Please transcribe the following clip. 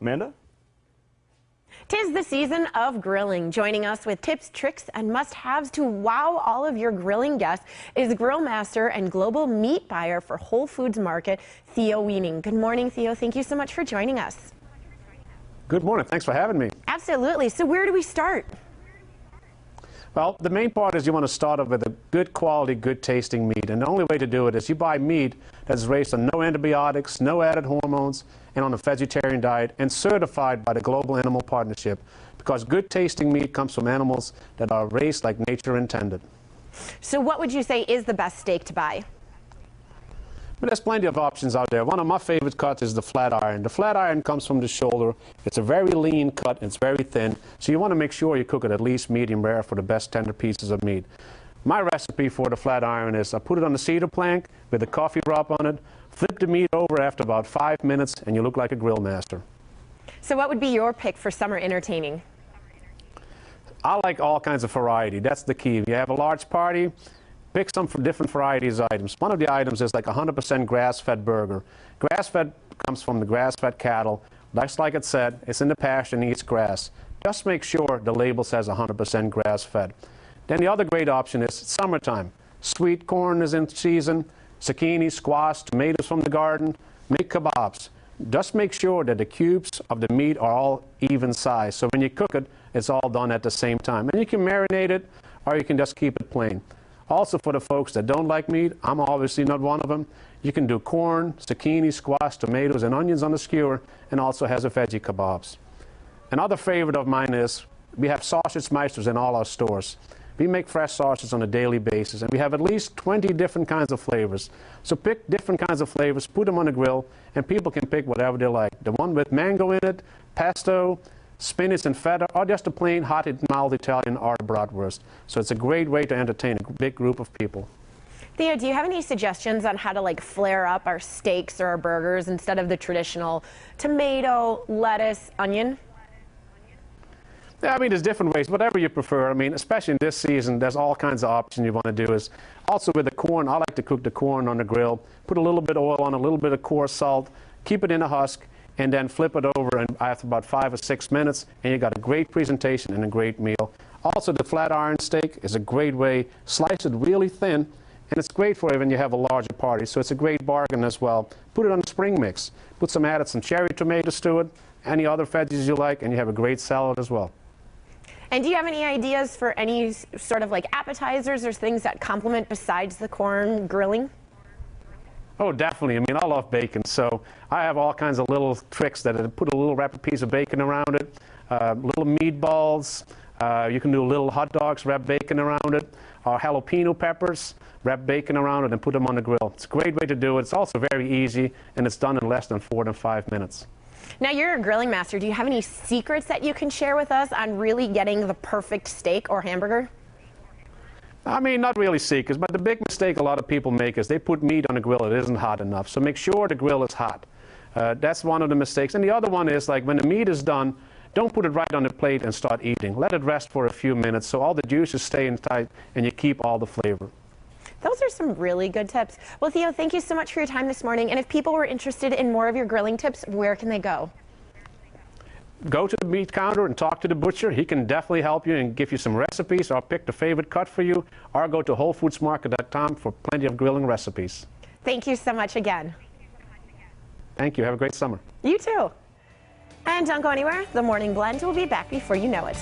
Amanda? 'Tis the season of grilling. Joining us with tips, tricks, and must-haves to wow all of your grilling guests is Grillmaster and global meat buyer for Whole Foods Market, Theo Weening. Good morning, Theo. Thank you so much for joining us. Good morning. Thanks for having me. Absolutely. So where do we start? Well, the main part is you want to start off with a good quality, good tasting meat. And the only way to do it is you buy meat that's raised on no antibiotics, no added hormones, and on a vegetarian diet, and certified by the Global Animal Partnership. Because good tasting meat comes from animals that are raised like nature intended. So what would you say is the best steak to buy? But there's plenty of options out there. One of my favorite cuts is the flat iron. The flat iron comes from the shoulder. It's a very lean cut. It's very thin. So you want to make sure you cook it at least medium rare for the best tender pieces of meat. My recipe for the flat iron is I put it on the cedar plank with a coffee drop on it, flip the meat over after about 5 minutes, and you look like a grill master. So what would be your pick for summer entertaining? I like all kinds of variety. That's the key. If you have a large party, pick some different varieties of items. One of the items is like 100% grass-fed burger. Grass-fed comes from the grass-fed cattle. Just like it said, it's in the pasture and eats grass. Just make sure the label says 100% grass-fed. Then the other great option is summertime. Sweet corn is in season, zucchini, squash, tomatoes from the garden. Make kebabs. Just make sure that the cubes of the meat are all even size. So when you cook it, it's all done at the same time. And you can marinate it, or you can just keep it plain. Also, for the folks that don't like meat, I'm obviously not one of them, you can do corn, zucchini, squash, tomatoes, and onions on the skewer, and also has a veggie kebabs. Another favorite of mine is we have sausage meisters in all our stores. We make fresh sausages on a daily basis, and we have at least 20 different kinds of flavors. So pick different kinds of flavors, put them on the grill, and people can pick whatever they like. The one with mango in it, pesto, spinach and feta, or just a plain hot and mild Italian or a bratwurst. So it's a great way to entertain a big group of people. Theo, do you have any suggestions on how to flare up our steaks or our burgers instead of the traditional tomato, lettuce, onion? Yeah, I mean, there's different ways, whatever you prefer. I mean, especially in this season, there's all kinds of options you want to do. Is also with the corn, I like to cook the corn on the grill, put a little bit of oil on, a little bit of coarse salt, keep it in a husk, and then flip it over and after about 5 or 6 minutes, and you got a great presentation and a great meal. Also, the flat iron steak is a great way. Slice it really thin, and it's great for you when you have a larger party. So it's a great bargain as well. Put it on a spring mix. Put some cherry tomatoes to it, any other veggies you like, and you have a great salad as well. And do you have any ideas for any sort of appetizers or things that complement besides the corn grilling? Oh, definitely. I mean, I love bacon, so I have all kinds of little tricks that I put a little wrapped piece of bacon around it, little meatballs. You can do little hot dogs, wrap bacon around it, or jalapeno peppers, wrap bacon around it, and put them on the grill. It's a great way to do it. It's also very easy, and it's done in less than 4 to 5 minutes. Now, you're a grilling master. Do you have any secrets that you can share with us on really getting the perfect steak or hamburger? I mean, not really secrets, but the big mistake a lot of people make is they put meat on the grill that isn't hot enough. So make sure the grill is hot. That's one of the mistakes. And the other one is when the meat is done, don't put it right on the plate and start eating. Let it rest for a few minutes so all the juices stay in tight and you keep all the flavor. Those are some really good tips. Well, Theo, thank you so much for your time this morning. And if people were interested in more of your grilling tips, where can they go? Go to the meat counter and talk to the butcher. He can definitely help you and give you some recipes or pick the favorite cut for you, or go to WholeFoodsMarket.com for plenty of grilling recipes. Thank you so much again. Thank you. Have a great summer. You too. And don't go anywhere. The Morning Blend will be back before you know it.